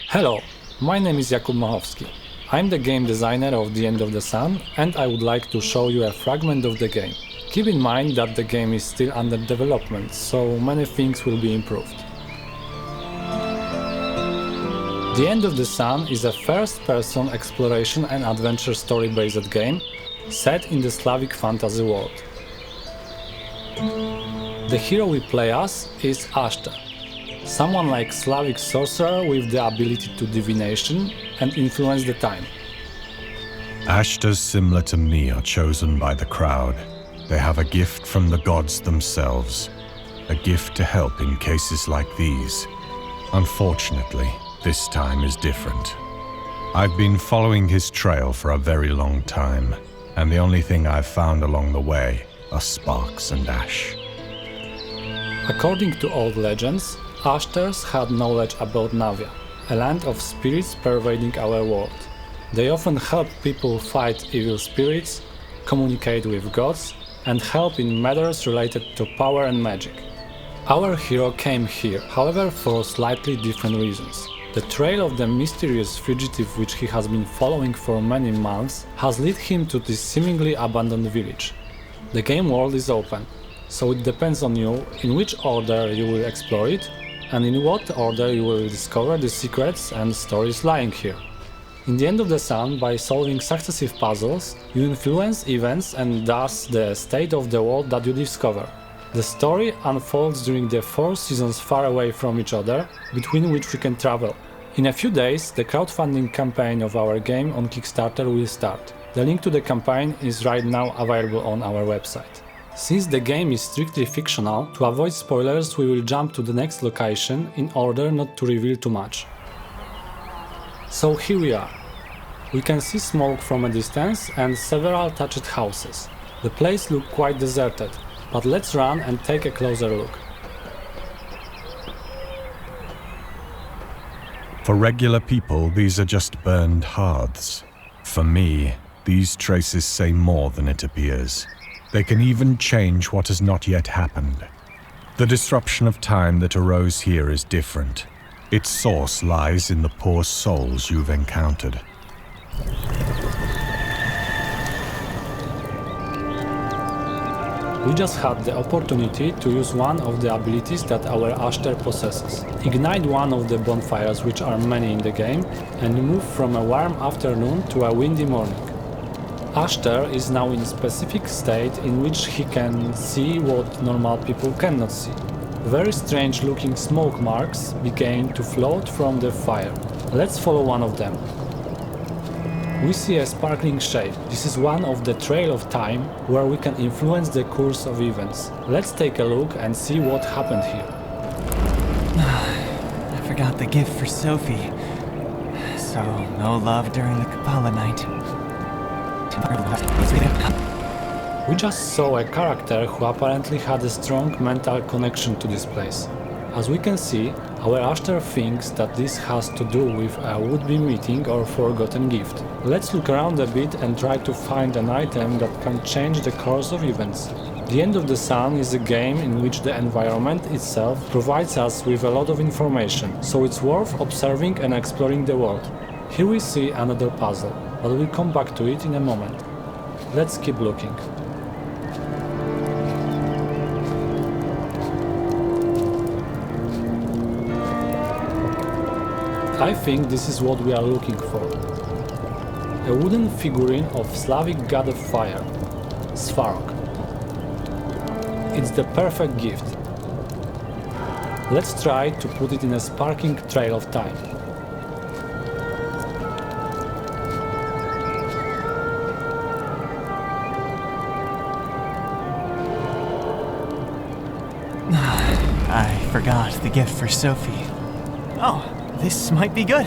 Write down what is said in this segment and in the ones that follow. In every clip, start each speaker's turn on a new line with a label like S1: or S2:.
S1: Hello, my name is Jakub Machowski. I'm the game designer of The End of the Sun and I would like to show you a fragment of the game. Keep in mind that the game is still under development, so many things will be improved. The End of the Sun is a first-person exploration and adventure story-based game set in the Slavic fantasy world. The hero we play as is Ashtar, someone like Slavic sorcerer with the ability to divination and influence the time.
S2: Ashtars similar to me are chosen by the crowd. They have a gift from the gods themselves, a gift to help in cases like these. Unfortunately, this time is different. I've been following his trail for a very long time, and the only thing I've found along the way are sparks and ash.
S1: According to old legends, Ashtars had knowledge about Navia, a land of spirits pervading our world. They often help people fight evil spirits, communicate with gods, and help in matters related to power and magic. Our hero came here, however, for slightly different reasons. The trail of the mysterious fugitive which he has been following for many months has led him to this seemingly abandoned village. The game world is open, so it depends on you in which order you will explore it and in what order you will discover the secrets and stories lying here. In The End of the Sun, by solving successive puzzles, you influence events and thus the state of the world that you discover. The story unfolds during the 4 seasons far away from each other, between which we can travel. In a few days, the crowdfunding campaign of our game on Kickstarter will start. The link to the campaign is right now available on our website. Since the game is strictly fictional, to avoid spoilers we will jump to the next location in order not to reveal too much. So here we are. We can see smoke from a distance and several thatched houses. The place looks quite deserted, but let's run and take a closer look.
S2: For regular people, these are just burned hearths. For me, these traces say more than it appears. They can even change what has not yet happened. The disruption of time that arose here is different. Its source lies in the poor souls you've encountered.
S1: We just had the opportunity to use one of the abilities that our Ashtar possesses. Ignite one of the bonfires, which are many in the game, and move from a warm afternoon to a windy morning. Ashtar is now in a specific state in which he can see what normal people cannot see. Very strange looking smoke marks began to float from the fire. Let's follow one of them. We see a sparkling shape. This is one of the Trail of Time, where we can influence the course of events. Let's take a look and see what happened here.
S3: I forgot the gift for Sophie. So, no love during the Kapala night.
S1: We just saw a character who apparently had a strong mental connection to this place. As we can see, our Ashtar thinks that this has to do with a would-be meeting or forgotten gift. Let's look around a bit and try to find an item that can change the course of events. The End of the Sun is a game in which the environment itself provides us with a lot of information, so it's worth observing and exploring the world. Here we see another puzzle, but we'll come back to it in a moment. Let's keep looking. I think this is what we are looking for. A wooden figurine of Slavic god of fire, Svarog. It's the perfect gift. Let's try to put it in a sparkling trail of time.
S3: I forgot the gift for Sophie. Oh, this might be good.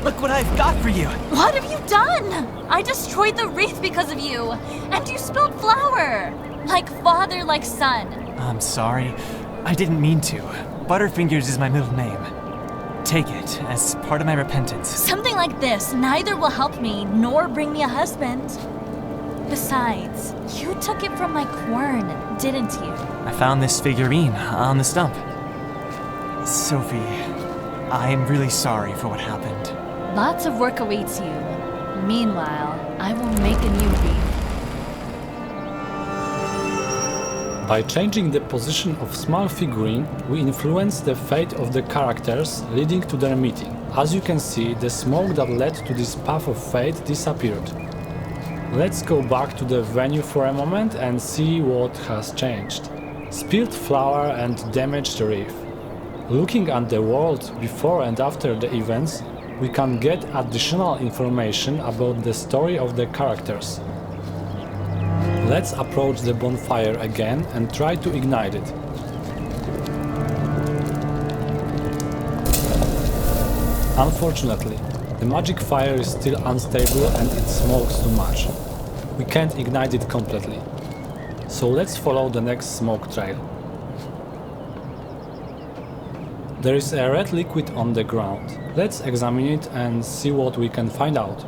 S3: Look what I've got for you!
S4: What have you done? I destroyed the wreath because of you, and you spilled flour! Like father, like son.
S3: I'm sorry. I didn't mean to. Butterfingers is my middle name. Take it as part of my repentance.
S4: Something like this neither will help me nor bring me a husband. Besides, you took it from my quern, didn't you?
S3: I found this figurine on the stump. Sophie, I'm really sorry for what happened.
S4: Lots of work awaits you. Meanwhile, I will make a new wreath.
S1: By changing the position of small figurine, we influence the fate of the characters, leading to their meeting. As you can see, the smoke that led to this path of fate disappeared. Let's go back to the venue for a moment and see what has changed. Spilled flour and damaged reef. Looking at the world before and after the events, we can get additional information about the story of the characters. Let's approach the bonfire again and try to ignite it. Unfortunately, the magic fire is still unstable and it smokes too much. We can't ignite it completely. So let's follow the next smoke trail. There is a red liquid on the ground. Let's examine it and see what we can find out.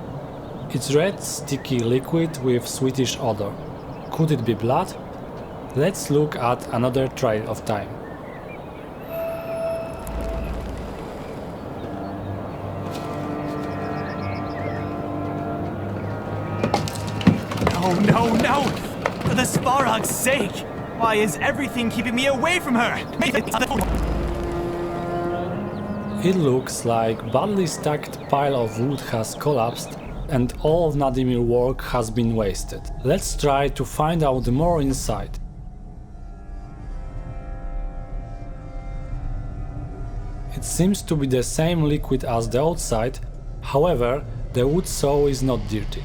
S1: It's red, sticky liquid with sweetish odor. Could it be blood? Let's look at another trail of time.
S3: No, no, no! For the Sparrog's sake! Why is everything keeping me away from her?
S1: It looks like badly stacked pile of wood has collapsed and all of Nadimir's work has been wasted. Let's try to find out more inside. It seems to be the same liquid as the outside, however, the wood saw is not dirty.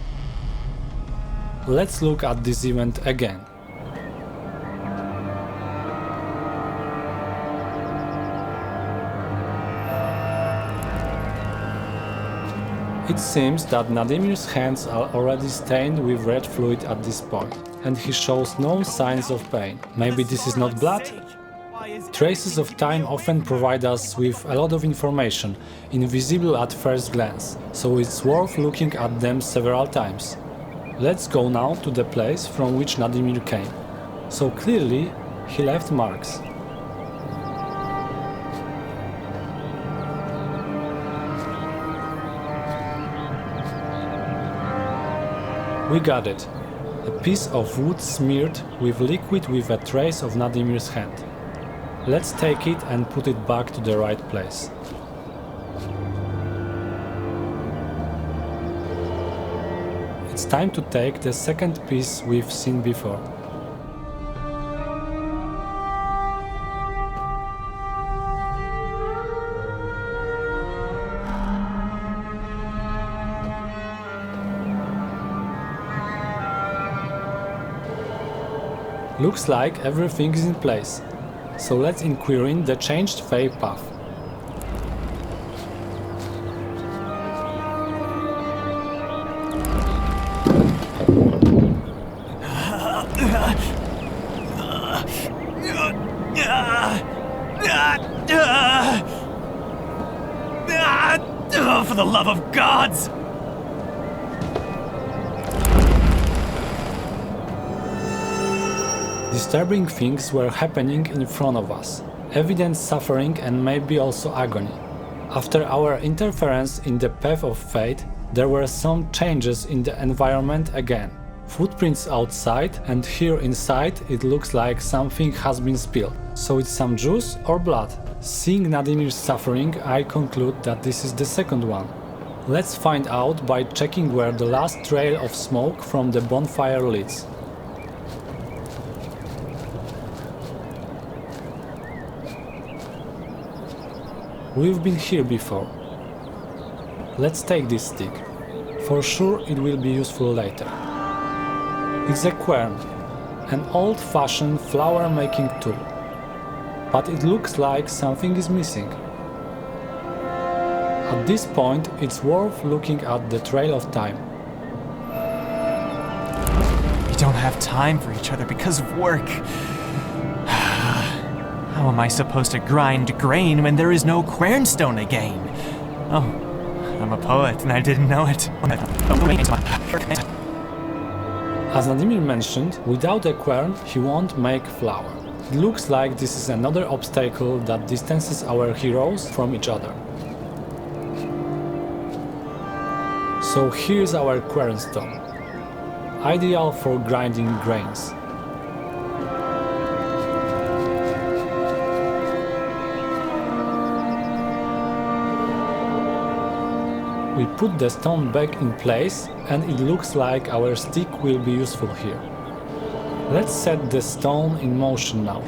S1: Let's look at this event again. It seems that Nadimir's hands are already stained with red fluid at this point, and he shows no signs of pain. Maybe this is not blood? Traces of time often provide us with a lot of information, invisible at first glance, so it's worth looking at them several times. Let's go now to the place from which Nadimir came. So clearly, he left marks. We got it. A piece of wood smeared with liquid with a trace of Nadimir's hand. Let's take it and put it back to the right place. It's time to take the second piece we've seen before. Looks like everything is in place, so let's inquire the changed fate path.
S3: For the love of gods!
S1: Disturbing things were happening in front of us, evident suffering and maybe also agony. After our interference in the path of fate, there were some changes in the environment again. Footprints outside, and here inside it looks like something has been spilled. So it's some juice or blood. Seeing Nadimir's suffering, I conclude that this is the second one. Let's find out by checking where the last trail of smoke from the bonfire leads. We've been here before. Let's take this stick. For sure it will be useful later. It's a quern, an old-fashioned flower-making tool. But it looks like something is missing. At this point, it's worth looking at the trail of time.
S3: We don't have time for each other because of work. How am I supposed to grind grain when there is no quernstone again? Oh, I'm a poet and I didn't know it.
S1: As Nadimir mentioned, without a quern he won't make flour. It looks like this is another obstacle that distances our heroes from each other. So here's our quernstone, ideal for grinding grains. We put the stone back in place and it looks like our stick will be useful here. Let's set the stone in motion now.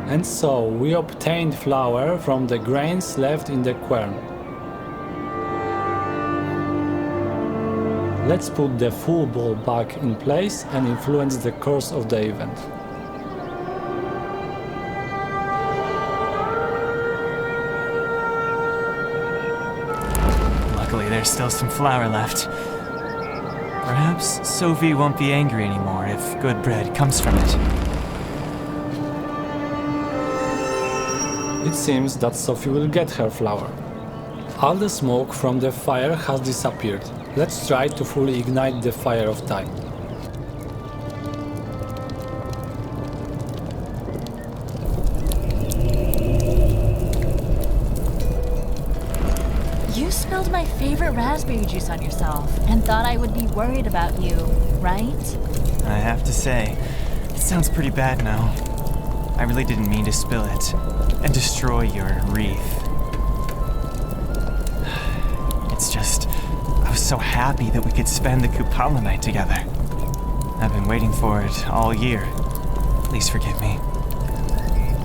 S1: And so we obtained flour from the grains left in the quern. Let's put the full ball back in place and influence the course of the event.
S3: Luckily, there's still some flour left. Perhaps Sophie won't be angry anymore if good bread comes from it.
S1: It seems that Sophie will get her flour. All the smoke from the fire has disappeared. Let's try to fully ignite the fire of time.
S4: You spilled my favorite raspberry juice on yourself and thought I would be worried about you, right?
S3: I have to say, it sounds pretty bad now. I really didn't mean to spill it and destroy your wreath. It's just, I was so happy that we could spend the Kupala night together. I've been waiting for it all year. Please forgive me.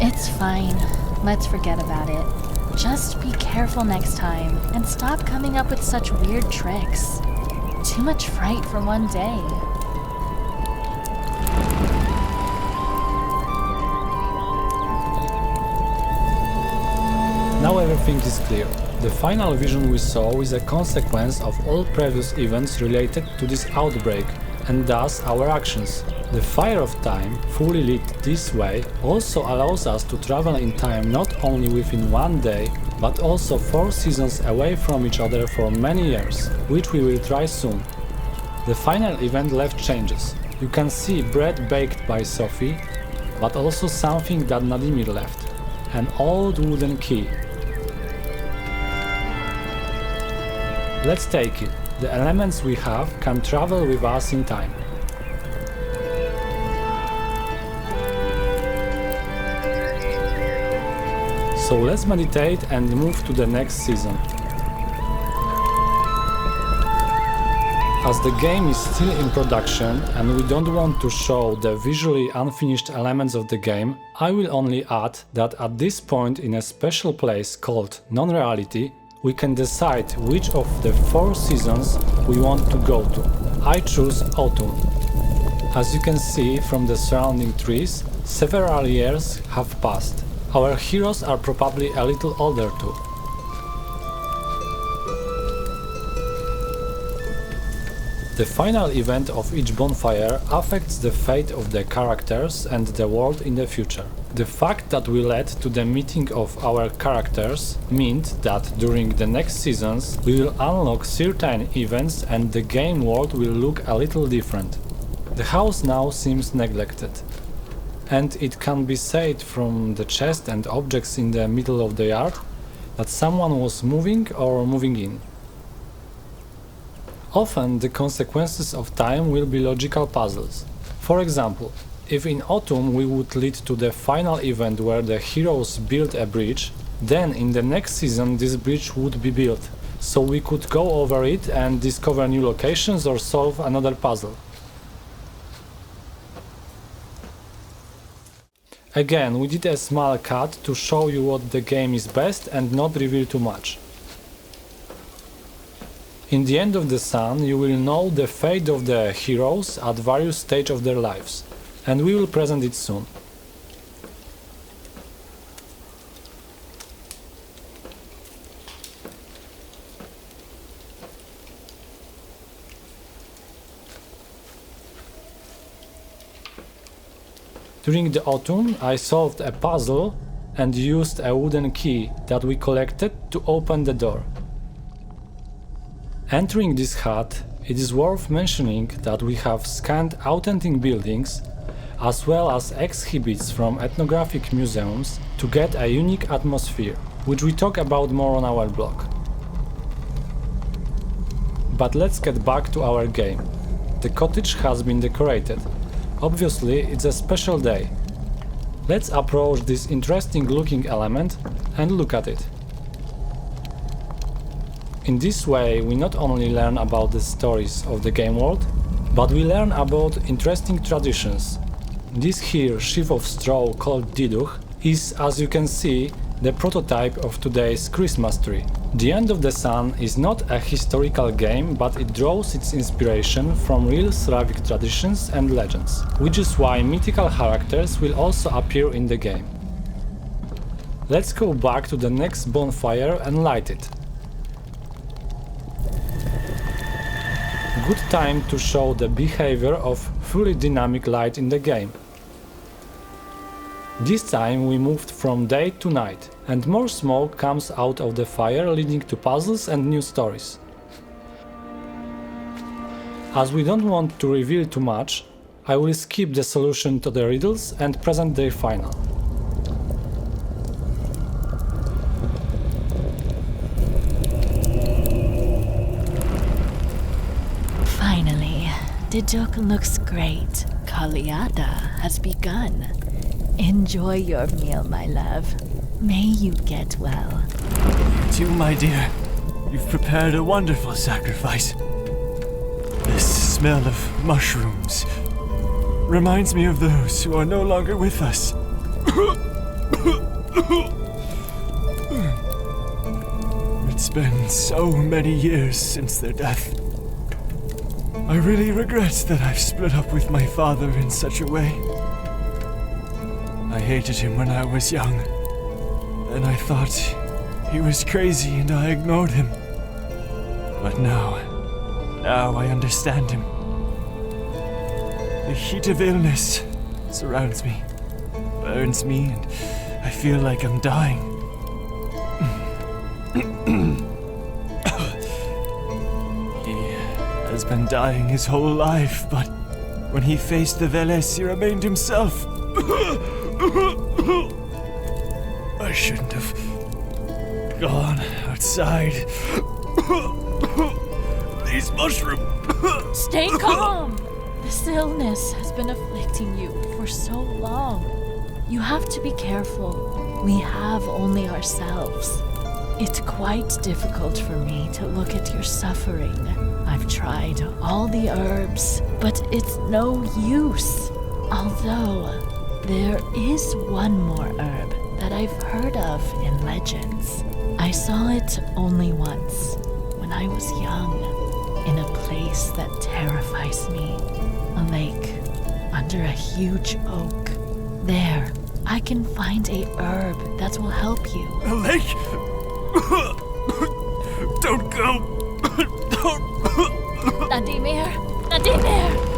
S4: It's fine. Let's forget about it. Just be careful next time and stop coming up with such weird tricks. Too much fright for one day.
S1: Now everything is clear. The final vision we saw is a consequence of all previous events related to this outbreak, and thus our actions. The Fire of Time, fully lit this way, also allows us to travel in time not only within one day, but also 4 seasons away from each other for many years, which we will try soon. The final event left changes. You can see bread baked by Sophie, but also something that Nadimir left, an old wooden key. Let's take it. The elements we have can travel with us in time. So let's meditate and move to the next season. As the game is still in production and we don't want to show the visually unfinished elements of the game, I will only add that at this point in a special place called Non-Reality, we can decide which of the 4 seasons we want to go to. I choose Autumn. As you can see from the surrounding trees, several years have passed. Our heroes are probably a little older too. The final event of each bonfire affects the fate of the characters and the world in the future. The fact that we led to the meeting of our characters meant that during the next seasons we will unlock certain events and the game world will look a little different. The house now seems neglected, and it can be said from the chest and objects in the middle of the yard that someone was moving or moving in. Often the consequences of time will be logical puzzles. For example, if in autumn we would lead to the final event where the heroes build a bridge, then in the next season this bridge would be built, so we could go over it and discover new locations or solve another puzzle. Again, we did a small cut to show you what the game is best and not reveal too much. In the end of the sun, you will know the fate of the heroes at various stages of their lives, and we will present it soon. During the autumn, I solved a puzzle and used a wooden key that we collected to open the door. Entering this hut, it is worth mentioning that we have scanned authentic buildings as well as exhibits from ethnographic museums to get a unique atmosphere, which we talk about more on our blog. But let's get back to our game. The cottage has been decorated. Obviously, it's a special day. Let's approach this interesting looking element and look at it. In this way, we not only learn about the stories of the game world, but we learn about interesting traditions. This here sheaf of straw called diduch is, as you can see, the prototype of today's Christmas tree. The End of the Sun is not a historical game, but it draws its inspiration from real Slavic traditions and legends, which is why mythical characters will also appear in the game. Let's go back to the next bonfire and light it. Good time to show the behavior of fully dynamic light in the game. This time we moved from day to night, and more smoke comes out of the fire, leading to puzzles and new stories. As we don't want to reveal too much, I will skip the solution to the riddles and present their final.
S4: Finally, the duck looks great. Kaliada has begun. Enjoy your meal, my love. May you get well.
S3: You too, my dear. You've prepared a wonderful sacrifice. This smell of mushrooms reminds me of those who are no longer with us. It's been so many years since their death. I really regret that I've split up with my father in such a way. I hated him when I was young, and I thought he was crazy and I ignored him. But now I understand him. The heat of illness surrounds me, burns me, and I feel like I'm dying. He has been dying his whole life, but when he faced the Veles, he remained himself. I shouldn't have gone outside. These mushrooms.
S4: Stay calm! This illness has been afflicting you for so long. You have to be careful. We have only ourselves. It's quite difficult for me to look at your suffering. I've tried all the herbs, but it's no use. Although, there is one more herb that I've heard of in legends. I saw it only once, when I was young, in a place that terrifies me. A lake, under a huge oak. There, I can find a herb that will help you.
S3: A lake? Don't go! Don't!
S4: Nadimir! Nadimir!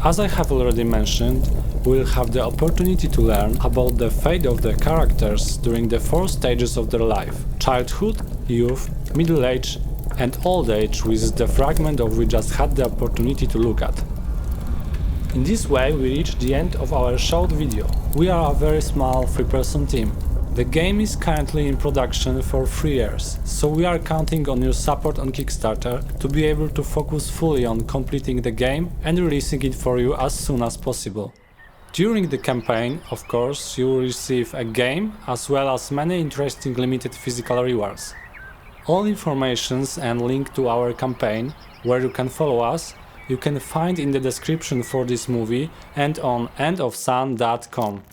S1: As I have already mentioned, we will have the opportunity to learn about the fate of the characters during the 4 stages of their life: childhood, youth, middle age and old age, which is the fragment of we just had the opportunity to look at. In this way we reach the end of our short video. We are a very small 3-person team. The game is currently in production for 3 years, so we are counting on your support on Kickstarter to be able to focus fully on completing the game and releasing it for you as soon as possible. During the campaign, of course, you will receive a game as well as many interesting limited physical rewards. All informations and link to our campaign, where you can follow us, you can find in the description for this movie and on endofsun.com.